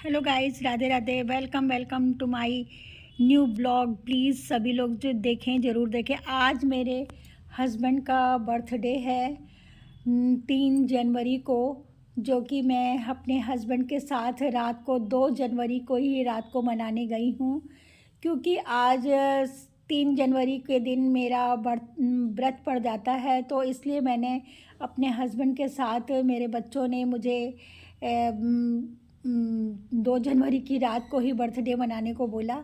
Hello guys, Radhe Radhe. Welcome welcome to my new blog. Please सभी लोग जो देखें ज़रूर देखें। आज मेरे हस्बैंड का बर्थडे है 3 जनवरी को, जो कि मैं अपने हस्बैंड के साथ रात को 2 जनवरी को ही रात को मनाने गई हूँ, क्योंकि आज 3 जनवरी के दिन मेरा व्रत पड़ जाता है। तो इसलिए मैंने अपने हस्बैंड के साथ, मेरे बच्चों ने मुझे 2 जनवरी की रात को ही बर्थडे मनाने को बोला।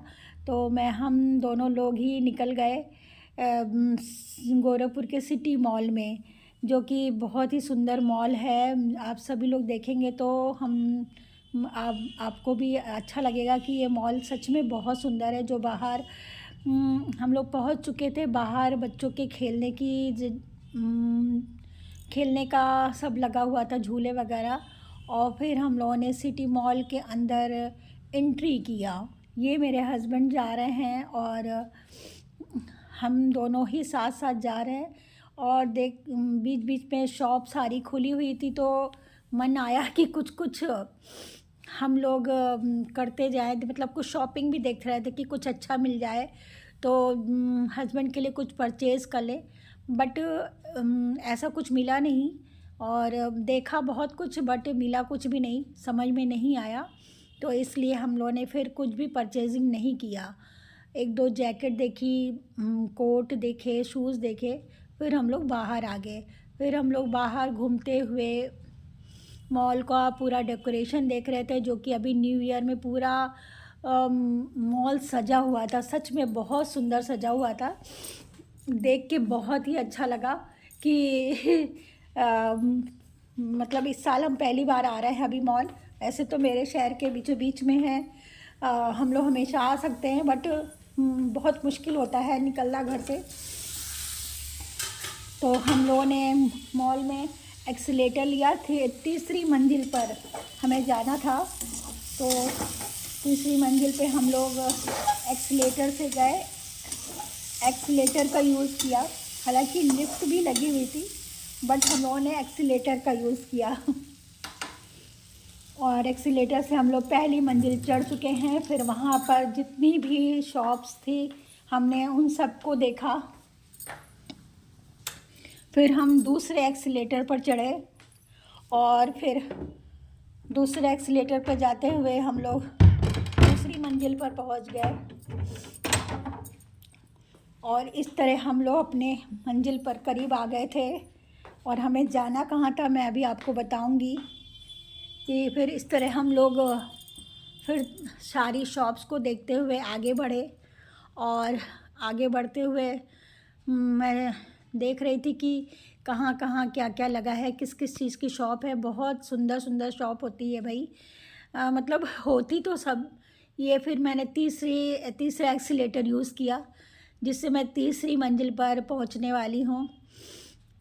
तो हम दोनों लोग ही निकल गए गोरखपुर के सिटी मॉल में, जो कि बहुत ही सुंदर मॉल है। आप सभी लोग देखेंगे तो आपको भी अच्छा लगेगा कि ये मॉल सच में बहुत सुंदर है। जो बाहर हम लोग पहुंच चुके थे, बाहर बच्चों के खेलने का सब लगा हुआ था, झूले वगैरह। और फिर हम लोगों ने सिटी मॉल के अंदर एंट्री किया। ये मेरे हस्बैंड जा रहे हैं और हम दोनों ही साथ साथ जा रहे हैं। और बीच बीच में शॉप सारी खुली हुई थी, तो मन आया कि कुछ कुछ हम लोग करते जाए, मतलब कुछ शॉपिंग भी देख रहे थे कि कुछ अच्छा मिल जाए, तो हस्बैंड के लिए कुछ परचेज़ कर ले। बट ऐसा कुछ मिला नहीं। और देखा बहुत कुछ, बट मिला कुछ भी नहीं, समझ में नहीं आया। तो इसलिए हम लोगों ने फिर कुछ भी परचेजिंग नहीं किया। एक दो जैकेट देखी, कोट देखे, शूज़ देखे, फिर हम लोग बाहर आ गए। फिर हम लोग बाहर घूमते हुए मॉल का पूरा डेकोरेशन देख रहे थे, जो कि अभी न्यू ईयर में पूरा मॉल सजा हुआ था। सच में बहुत सुंदर सजा हुआ था, देख के बहुत ही अच्छा लगा कि मतलब इस साल हम पहली बार आ रहे हैं अभी मॉल। ऐसे तो मेरे शहर के बीचों बीच में है, हम लोग हमेशा आ सकते हैं, बट बहुत मुश्किल होता है निकलना घर से। तो हम लोगों ने मॉल में एक्सीलेटर लिया थे। तीसरी मंजिल पर हमें जाना था, तो तीसरी मंजिल पे हम लोग एक्सीलेटर से गए, एक्सीलेटर का यूज़ किया। हालांकि लिफ्ट भी लगी हुई थी, बट हम लोगों ने एक्सीलेटर का यूज़ किया। और एक्सीलेटर से हम लोग पहली मंजिल चढ़ चुके हैं। फिर वहाँ पर जितनी भी शॉप्स थी, हमने उन सबको देखा। फिर हम दूसरे एक्सीलेटर पर चढ़े, और फिर दूसरे एक्सीलेटर पर जाते हुए हम लोग दूसरी मंजिल पर पहुँच गए। और इस तरह हम लोग अपने मंजिल पर करीब आ गए थे। और हमें जाना कहाँ था मैं अभी आपको बताऊंगी। कि फिर इस तरह हम लोग फिर सारी शॉप्स को देखते हुए आगे बढ़े। और आगे बढ़ते हुए मैं देख रही थी कि कहाँ कहाँ क्या क्या लगा है, किस किस चीज़ की शॉप है। बहुत सुंदर सुंदर शॉप होती है भाई, मतलब होती तो सब ये। फिर मैंने तीसरा एक्सीलेटर यूज़ किया, जिससे मैं तीसरी मंजिल पर पहुंचने वाली हूं।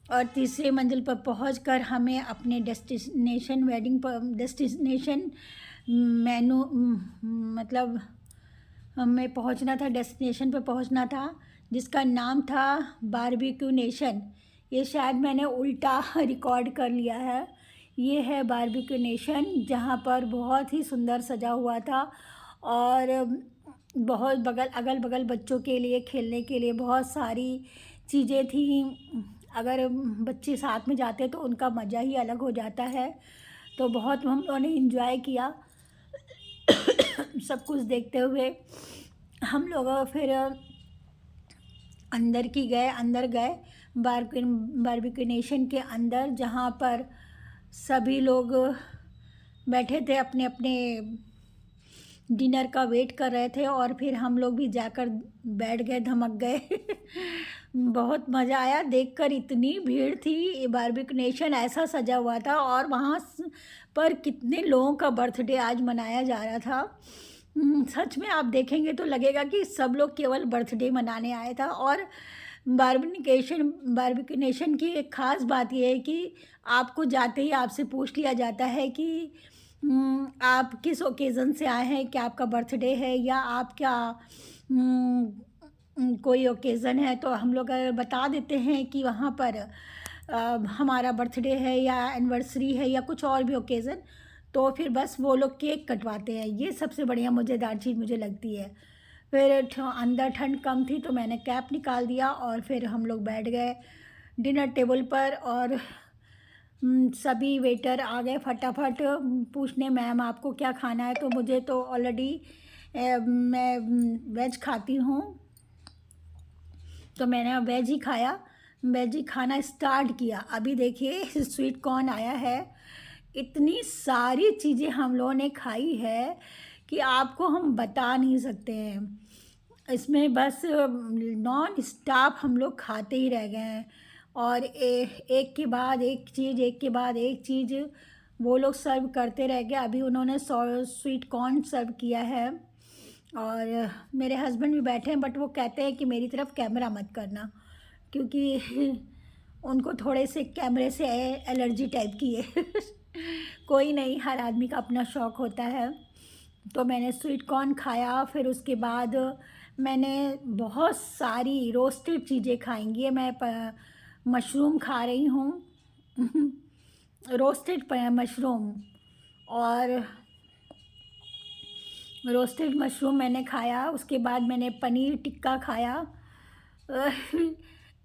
और तीसरी मंजिल पर पहुंचकर हमें अपने डेस्टिनेशन मेनू, मतलब हमें पहुंचना था, डेस्टिनेशन पर पहुंचना था, जिसका नाम था बारबेक्यू नेशन। ये शायद मैंने उल्टा रिकॉर्ड कर लिया है। ये है बारबेक्यू नेशन, जहाँ पर बहुत ही सुंदर सजा हुआ था। और बहुत अगल बगल बच्चों के लिए खेलने के लिए बहुत सारी चीज़ें थी। अगर बच्चे साथ में जाते तो उनका मज़ा ही अलग हो जाता है। तो बहुत हम लोगों ने इंजॉय किया सब कुछ देखते हुए। हम लोग फिर अंदर गए बारबेक्यू नेशन के अंदर, जहाँ पर सभी लोग बैठे थे, अपने अपने डिनर का वेट कर रहे थे। और फिर हम लोग भी जाकर बैठ गए, धमक गए। बहुत मज़ा आया देखकर, इतनी भीड़ थी। बारबेक्यू नेशन ऐसा सजा हुआ था, और वहाँ पर कितने लोगों का बर्थडे आज मनाया जा रहा था। सच में आप देखेंगे तो लगेगा कि सब लोग केवल बर्थडे मनाने आए था। और बारबेक्यू नेशन की एक ख़ास बात यह है कि आपको जाते ही आपसे पूछ लिया जाता है कि आप किस ओकेज़न से आए हैं, क्या आपका बर्थडे है, या आप क्या कोई ओकेज़न है। तो हम लोग अगर बता देते हैं कि वहाँ पर हमारा बर्थडे है, या एनिवर्सरी है, या कुछ और भी ओकेज़न, तो फिर बस वो लोग केक कटवाते हैं, ये सबसे बढ़िया मज़ेदार चीज़ मुझे लगती है। फिर अंदर ठंड कम थी तो मैंने कैप निकाल दिया और फिर हम लोग बैठ गए डिनर टेबल पर। और सभी वेटर आ गए फटाफट पूछने, मैम आपको क्या खाना है। तो मुझे तो ऑलरेडी मैं वेज खाती हूँ, तो मैंने वेज ही खाया, वेज ही खाना स्टार्ट किया। अभी देखिए स्वीट कॉर्न आया है, इतनी सारी चीज़ें हम लोगों ने खाई है कि आपको हम बता नहीं सकते हैं। इसमें बस नॉन स्टॉप हम लोग खाते ही रह गए हैं, और एक के बाद एक चीज़, एक के बाद एक चीज़ वो लोग सर्व करते रह गए। अभी उन्होंने स्वीट कॉर्न सर्व किया है, और मेरे हस्बैंड भी बैठे हैं, बट वो कहते हैं कि मेरी तरफ कैमरा मत करना, क्योंकि उनको थोड़े से कैमरे से एलर्जी टाइप की है। कोई नहीं, हर आदमी का अपना शौक़ होता है। तो मैंने स्वीट कॉर्न खाया, फिर उसके बाद मैंने बहुत सारी रोस्टेड चीज़ें खाएंगी। मैं मशरूम खा रही हूँ, रोस्टेड मशरूम, और रोस्टेड मशरूम मैंने खाया। उसके बाद मैंने पनीर टिक्का खाया।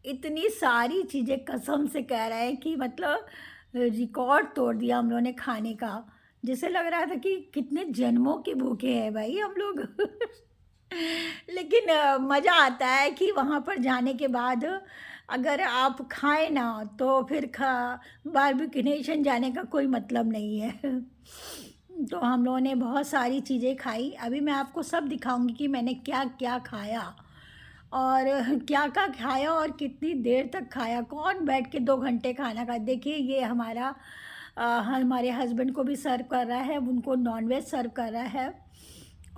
इतनी सारी चीज़ें कसम से कह रहे हैं कि मतलब रिकॉर्ड तोड़ दिया हम लोगों ने खाने का। जैसे लग रहा था कि कितने जन्मों के भूखे हैं भाई हम लोग। लेकिन मज़ा आता है कि वहाँ पर जाने के बाद अगर आप खाएं ना तो फिर बारबेक्यू नेशन जाने का कोई मतलब नहीं है। तो हम लोगों ने बहुत सारी चीज़ें खाई। अभी मैं आपको सब दिखाऊंगी कि मैंने क्या क्या खाया, और क्या क्या खाया और कितनी देर तक खाया, कौन बैठ के 2 घंटे खाना खा। देखिए ये हमारे हस्बैंड को भी सर्व कर रहा है, उनको नॉनवेज सर्व कर रहा है,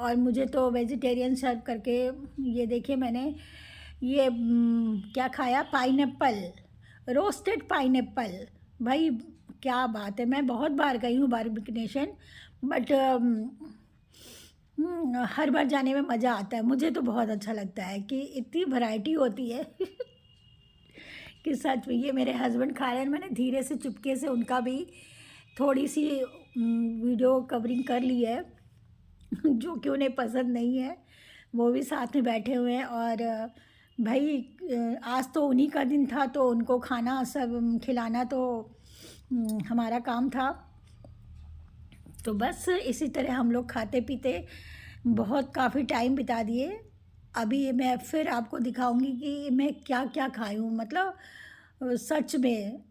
और मुझे तो वेजिटेरियन सर्व करके। ये देखिए मैंने ये क्या खाया, पाइनएप्पल, रोस्टेड पाइनएप्पल। भाई क्या बात है, मैं बहुत बार गई हूँ बारबेक्यू नेशन, बट हर बार जाने में मज़ा आता है। मुझे तो बहुत अच्छा लगता है कि इतनी वैरायटी होती है। कि सच में ये मेरे हस्बैंड खा रहे हैं, मैंने धीरे से चुपके से उनका भी थोड़ी सी वीडियो कवरिंग कर ली है, जो कि उन्हें पसंद नहीं है। वो भी साथ में बैठे हुए हैं, और भाई आज तो उन्हीं का दिन था, तो उनको खाना सब खिलाना तो हमारा काम था। तो बस इसी तरह हम लोग खाते पीते बहुत काफ़ी टाइम बिता दिए। अभी मैं फिर आपको दिखाऊंगी कि मैं क्या क्या खाई हूँ। मतलब सच में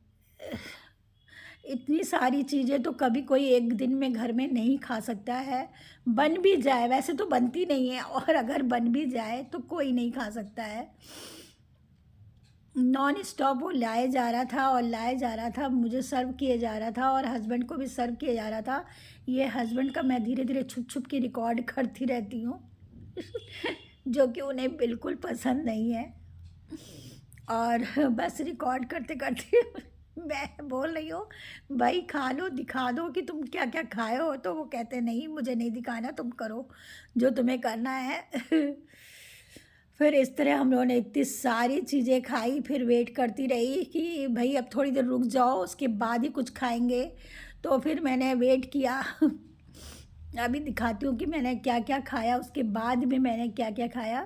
इतनी सारी चीज़ें तो कभी कोई एक दिन में घर में नहीं खा सकता है। बन भी जाए, वैसे तो बनती नहीं है, और अगर बन भी जाए तो कोई नहीं खा सकता है। नॉन स्टॉप वो लाए जा रहा था और लाए जा रहा था, मुझे सर्व किए जा रहा था, और हस्बैंड को भी सर्व किया जा रहा था। ये हस्बैंड का मैं धीरे धीरे छुप छुप के रिकॉर्ड करती रहती हूँ। जो कि उन्हें बिल्कुल पसंद नहीं है, और बस रिकॉर्ड करते करते मैं बोल रही हूँ भाई खा लो, दिखा दो कि तुम क्या क्या खाए हो। तो वो कहते नहीं, मुझे नहीं दिखाना, तुम करो जो तुम्हें करना है। फिर इस तरह हम लोगों ने इतनी सारी चीज़ें खाई, फिर वेट करती रही कि भाई अब थोड़ी देर रुक जाओ, उसके बाद ही कुछ खाएंगे। तो फिर मैंने वेट किया। अभी दिखाती हूँ कि मैंने क्या क्या खाया, उसके बाद भी मैंने क्या क्या खाया।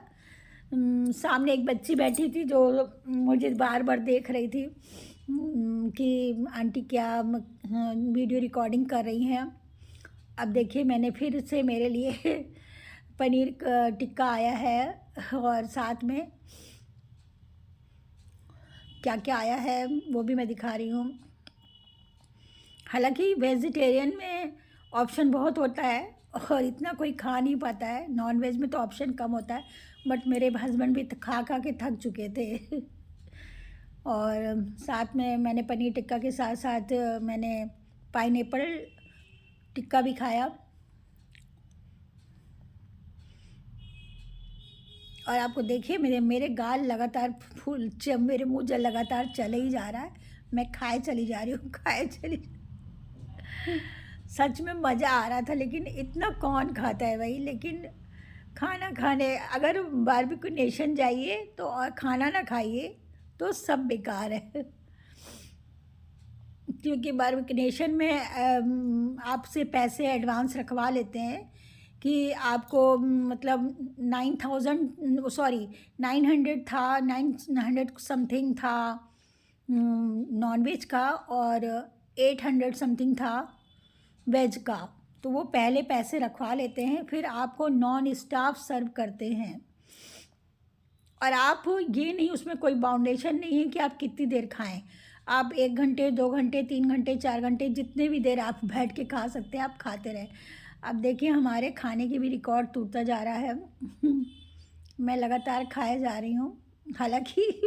सामने एक बच्ची बैठी थी जो मुझे बार बार देख रही थी कि आंटी क्या वीडियो रिकॉर्डिंग कर रही हैं। अब देखिए मैंने फिर से मेरे लिए पनीर टिक्का आया है, और साथ में क्या क्या आया है वो भी मैं दिखा रही हूँ। हालांकि वेजिटेरियन में ऑप्शन बहुत होता है, और इतना कोई खा नहीं पाता है। नॉन वेज में तो ऑप्शन कम होता है, बट मेरे हस्बैंड भी खा खा के थक चुके थे। और साथ में मैंने पनीर टिक्का के साथ साथ मैंने पाइनएप्पल टिक्का भी खाया। और आपको देखिए मेरे गाल लगातार फूल, मेरे मुँह लगातार चले ही जा रहा है। मैं खाए चली जा रही हूँ, खाए चली। सच में मज़ा आ रहा था, लेकिन इतना कौन खाता है भाई। लेकिन खाना खाने अगर बारबेक्यू नेशन जाइए तो और खाना ना खाइए तो सब बेकार है। क्योंकि वेकेशन में आपसे पैसे एडवांस रखवा लेते हैं कि आपको मतलब 9,000 सॉरी 900 था, 900 समथिंग था नॉन वेज का, और 800 समथिंग था वेज का। तो वो पहले पैसे रखवा लेते हैं, फिर आपको नॉन स्टाफ सर्व करते हैं। और आप ये नहीं, उसमें कोई बाउंडेशन नहीं है कि आप कितनी देर खाएं। आप 1 घंटे, 2 घंटे, 3 घंटे, 4 घंटे, जितने भी देर आप बैठ के खा सकते हैं आप खाते रहें। अब देखिए हमारे खाने की भी रिकॉर्ड टूटता जा रहा है। मैं लगातार खाए जा रही हूँ। हालांकि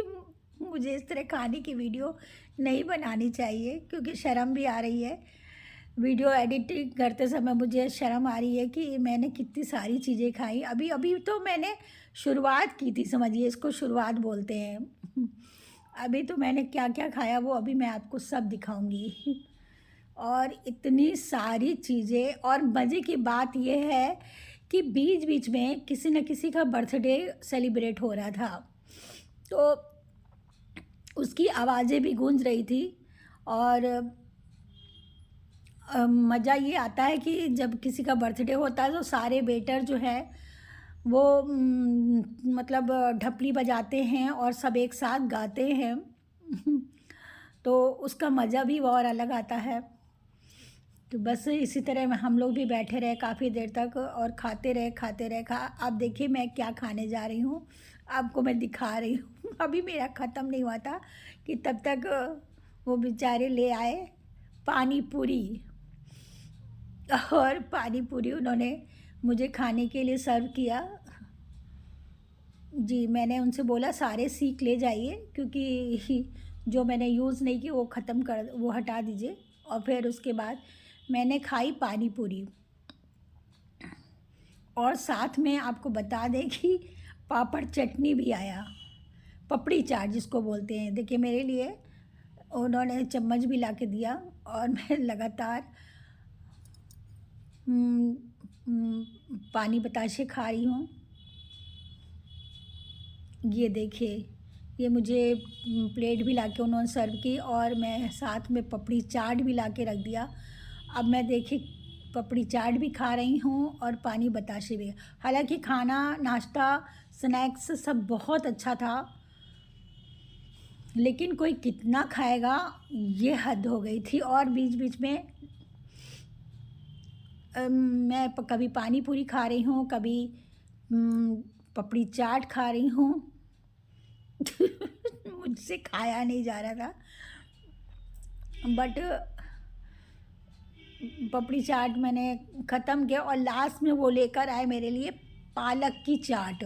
मुझे इस तरह खाने की वीडियो नहीं बनानी चाहिए, क्योंकि शर्म भी आ रही है। वीडियो एडिटिंग करते समय मुझे शर्म आ रही है कि मैंने कितनी सारी चीज़ें खाई। अभी अभी तो मैंने शुरुआत की थी, समझिए इसको शुरुआत बोलते हैं। अभी तो मैंने क्या क्या खाया वो अभी मैं आपको सब दिखाऊंगी। और इतनी सारी चीज़ें, और मज़े की बात यह है कि बीच बीच में किसी न किसी का बर्थडे सेलिब्रेट हो रहा था, तो उसकी आवाज़ें भी गूंज रही थी। और मज़ा ये आता है कि जब किसी का बर्थडे होता है तो सारे वेटर जो है वो मतलब ढपली बजाते हैं और सब एक साथ गाते हैं। तो उसका मज़ा भी और अलग आता है। तो बस इसी तरह में हम लोग भी बैठे रहे काफ़ी देर तक और खाते रहे खाते रहे। अब देखिए मैं क्या खाने जा रही हूँ, आपको मैं दिखा रही हूँ। अभी मेरा ख़त्म नहीं हुआ था कि तब तक वो बेचारे ले आए पानी पूरी। और पानी पूरी उन्होंने मुझे खाने के लिए सर्व किया। जी, मैंने उनसे बोला सारे सीख ले जाइए, क्योंकि जो मैंने यूज़ नहीं की वो ख़त्म कर, वो हटा दीजिए। और फिर उसके बाद मैंने खाई पानी पूरी, और साथ में आपको बता दें कि पापड़ चटनी भी आया, पपड़ी चाट जिसको बोलते हैं। देखिए मेरे लिए उन्होंने चम्मच भी ला के दिया, और मैं लगातार पानी बताशे खा रही हूँ। ये देखिए, ये मुझे प्लेट भी लाके उन्होंने सर्व की, और मैं साथ में पपड़ी चाट भी लाके रख दिया। अब मैं देखिए पपड़ी चाट भी खा रही हूँ और पानी बताशे भी। हालांकि खाना, नाश्ता, स्नैक्स सब बहुत अच्छा था, लेकिन कोई कितना खाएगा ये हद हो गई थी। और बीच बीच में मैं कभी पानी पूरी खा रही हूँ, कभी पपड़ी चाट खा रही हूँ। मुझसे खाया नहीं जा रहा था, बट पपड़ी चाट मैंने ख़त्म किया। और लास्ट में वो लेकर आए मेरे लिए पालक की चाट।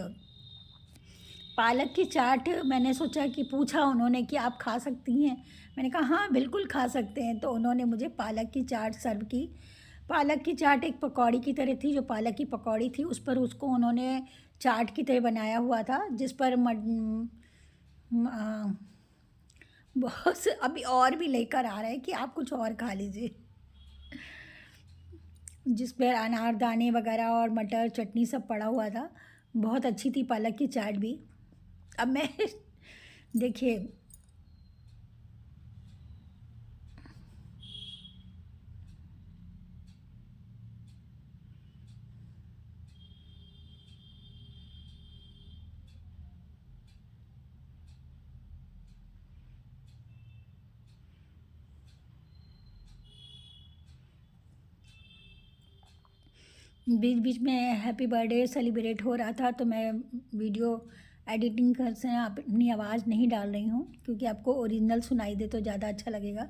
पालक की चाट मैंने सोचा कि पूछा उन्होंने कि आप खा सकती हैं। मैंने कहा हाँ बिल्कुल खा सकते हैं। तो उन्होंने मुझे पालक की चाट सर्व की। पालक की चाट एक पकौड़ी की तरह थी। जो पालक की पकौड़ी थी उस पर उसको उन्होंने चाट की तरह बनाया हुआ था, जिस पर बहुत से अभी और भी लेकर आ रहे हैं कि आप कुछ और खा लीजिए, जिस पर अनारदाने वगैरह और मटर चटनी सब पड़ा हुआ था। बहुत अच्छी थी पालक की चाट भी। अब मैं देखिए बीच बीच में हैप्पी बर्थडे सेलिब्रेट हो रहा था, तो मैं वीडियो एडिटिंग कर से अपनी आवाज़ नहीं डाल रही हूँ, क्योंकि आपको ओरिजिनल सुनाई दे तो ज़्यादा अच्छा लगेगा।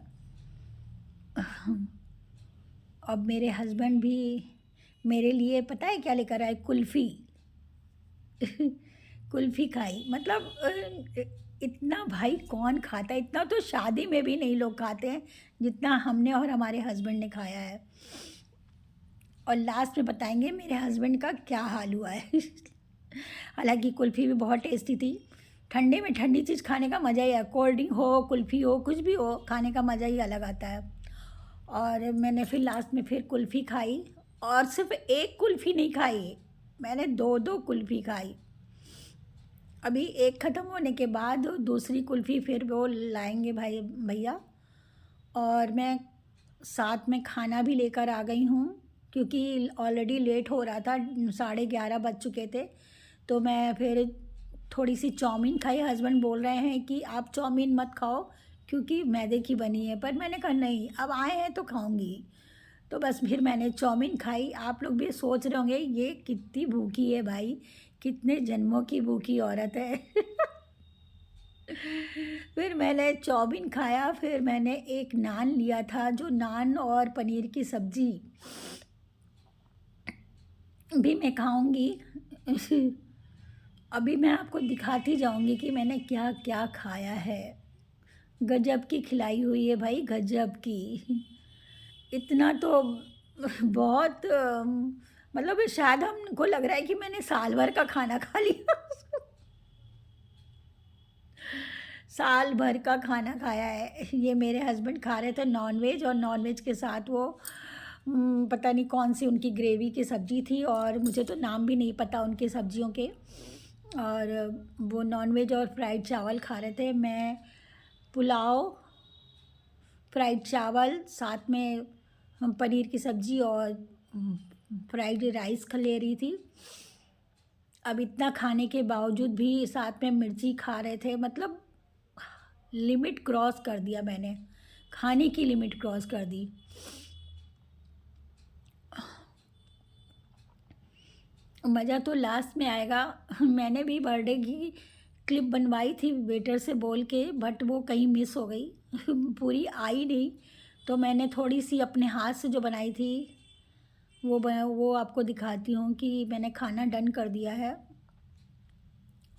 अब मेरे हस्बैंड भी मेरे लिए पता है क्या लेकर आए, कुल्फ़ी। कुल्फ़ी खाई, मतलब इतना भाई कौन खाता है, इतना तो शादी में भी नहीं लोग खाते हैं जितना हमने और हमारे हस्बैंड ने खाया है। और लास्ट में बताएंगे मेरे हस्बैंड का क्या हाल हुआ है। हालांकि कुल्फ़ी भी बहुत टेस्टी थी। ठंडे में ठंडी चीज़ खाने का मज़ा ही है, कोल्ड ड्रिंक हो, कुल्फ़ी हो, कुछ भी हो, खाने का मज़ा ही अलग आता है। और मैंने फिर लास्ट में फिर कुल्फ़ी खाई, और सिर्फ एक कुल्फ़ी नहीं खाई, मैंने दो दो कुल्फ़ी खाई। अभी एक ख़त्म होने के बाद दूसरी कुल्फ़ी फिर वो लाएंगे भाई भैया, और मैं साथ में खाना भी लेकर आ गई हूँ, क्योंकि ऑलरेडी लेट हो रहा था, 11:30 बज चुके थे। तो मैं फिर थोड़ी सी चाउमीन खाई। हस्बैंड बोल रहे हैं कि आप चाउमीन मत खाओ क्योंकि मैदे की बनी है, पर मैंने कहा नहीं, अब आए हैं तो खाऊंगी। तो बस फिर मैंने चाउमीन खाई। आप लोग भी सोच रहे होंगे ये कितनी भूखी है भाई, कितने जन्मों की भूखी औरत है। फिर मैंने चाउमीन खाया, फिर मैंने एक नान लिया था, जो नान और पनीर की सब्ज़ी भी मैं खाऊंगी। अभी मैं आपको दिखाती जाऊंगी कि मैंने क्या क्या खाया है। गजब की खिलाई हुई है भाई, गजब की। इतना तो बहुत मतलब शायद हमको लग रहा है कि मैंने साल भर का खाना खा लिया। साल भर का खाना खाया है। ये मेरे हस्बैंड खा रहे थे नॉनवेज, और नॉनवेज के साथ वो पता नहीं कौन सी उनकी ग्रेवी की सब्ज़ी थी, और मुझे तो नाम भी नहीं पता उनके सब्जियों के। और वो नॉनवेज और फ्राइड चावल खा रहे थे। मैं पुलाव, फ्राइड चावल, साथ में पनीर की सब्ज़ी और फ्राइड राइस खा ले रही थी। अब इतना खाने के बावजूद भी साथ में मिर्ची खा रहे थे, मतलब लिमिट क्रॉस कर दिया मैंने, खाने की लिमिट क्रॉस कर दी। मज़ा तो लास्ट में आएगा। मैंने भी बर्थडे की क्लिप बनवाई थी वेटर से बोल के, बट वो कहीं मिस हो गई। पूरी आई नहीं। तो मैंने थोड़ी सी अपने हाथ से जो बनाई थी वो आपको दिखाती हूँ कि मैंने खाना डन कर दिया है।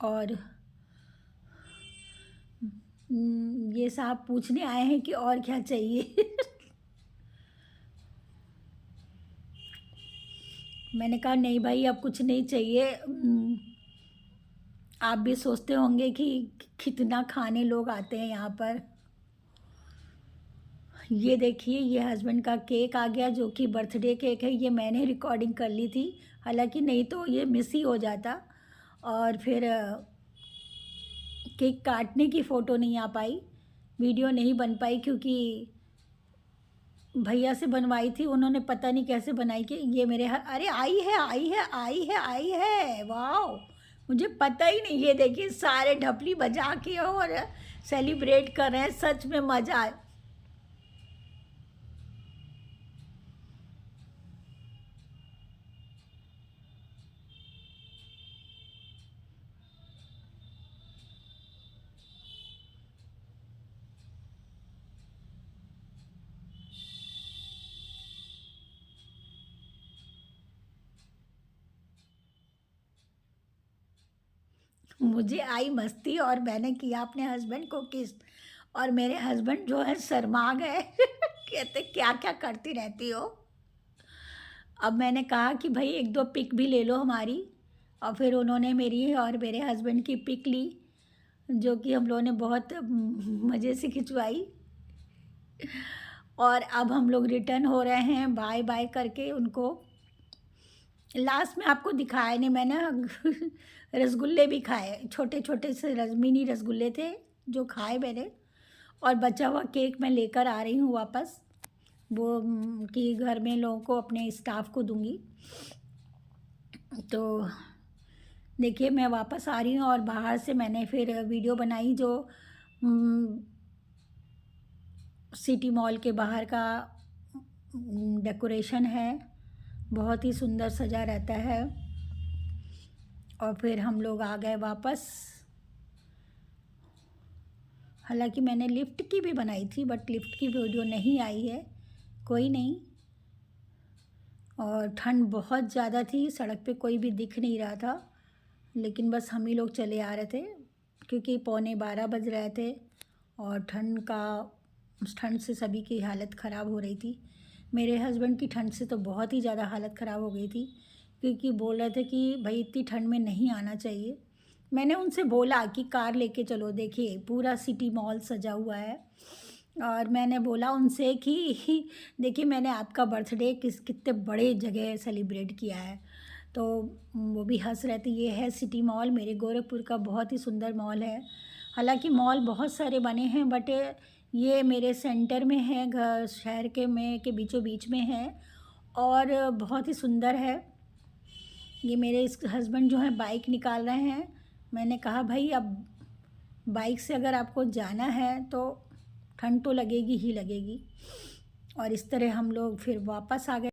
और ये साहब पूछने आए हैं कि और क्या चाहिए। मैंने कहा नहीं भाई, अब कुछ नहीं चाहिए। आप भी सोचते होंगे कि कितना खाने लोग आते हैं यहाँ पर। ये देखिए, ये हस्बैंड का केक आ गया, जो कि बर्थडे केक है। ये मैंने रिकॉर्डिंग कर ली थी, हालांकि नहीं तो ये मिस ही हो जाता। और फिर केक काटने की फ़ोटो नहीं आ पाई, वीडियो नहीं बन पाई, क्योंकि भैया से बनवाई थी, उन्होंने पता नहीं कैसे बनाई कि ये मेरे अरे आई है, आई है, आई है, आई है, वाह, मुझे पता ही नहीं। ये देखिए सारे ढपली बजा के और सेलिब्रेट कर रहे हैं, सच में मज़ा आए। मुझे आई मस्ती, और मैंने किया अपने हस्बैंड को किस, और मेरे हस्बैंड जो है शर्मा गए। कहते क्या क्या करती रहती हो। अब मैंने कहा कि भाई एक दो पिक भी ले लो हमारी, और फिर उन्होंने मेरी और मेरे हस्बैंड की पिक ली, जो कि हम लोगों ने बहुत मज़े से खिंचवाई। और अब हम लोग रिटर्न हो रहे हैं, बाय बाय करके उनको। लास्ट में आपको दिखाया नहीं मैंने। रसगुल्ले भी खाए, छोटे छोटे से मिनी रसगुल्ले थे जो खाए मैंने। और बचा हुआ केक मैं लेकर आ रही हूँ वापस, वो कि घर में लोगों को, अपने स्टाफ को दूंगी। तो देखिए मैं वापस आ रही हूँ, और बाहर से मैंने फिर वीडियो बनाई, जो सिटी मॉल के बाहर का डेकोरेशन है, बहुत ही सुंदर सजा रहता है। और फिर हम लोग आ गए वापस। हालांकि मैंने लिफ्ट की भी बनाई थी, बट लिफ्ट की वीडियो नहीं आई है, कोई नहीं। और ठंड बहुत ज़्यादा थी, सड़क पे कोई भी दिख नहीं रहा था, लेकिन बस हम ही लोग चले आ रहे थे, क्योंकि 11:15 बज रहे थे। और ठंड से सभी की हालत ख़राब हो रही थी। मेरे हस्बैंड की ठंड से तो बहुत ही ज़्यादा हालत ख़राब हो गई थी, क्योंकि बोल रहे थे कि भाई इतनी ठंड में नहीं आना चाहिए। मैंने उनसे बोला कि कार लेके चलो, देखिए पूरा सिटी मॉल सजा हुआ है। और मैंने बोला उनसे कि देखिए मैंने आपका बर्थडे कितने बड़े जगह सेलिब्रेट किया है। तो वो भी हंस रहे थे। ये है सिटी मॉल, मेरे गोरखपुर का बहुत ही सुंदर मॉल है। हालांकि मॉल बहुत सारे बने हैं, बट ये मेरे सेंटर में है, घर शहर के बीचों बीच में है और बहुत ही सुंदर है। ये मेरे इस हस्बैंड जो है बाइक निकाल रहे हैं। मैंने कहा भाई अब बाइक से अगर आपको जाना है तो ठंड तो लगेगी ही लगेगी। और इस तरह हम लोग फिर वापस आ गए।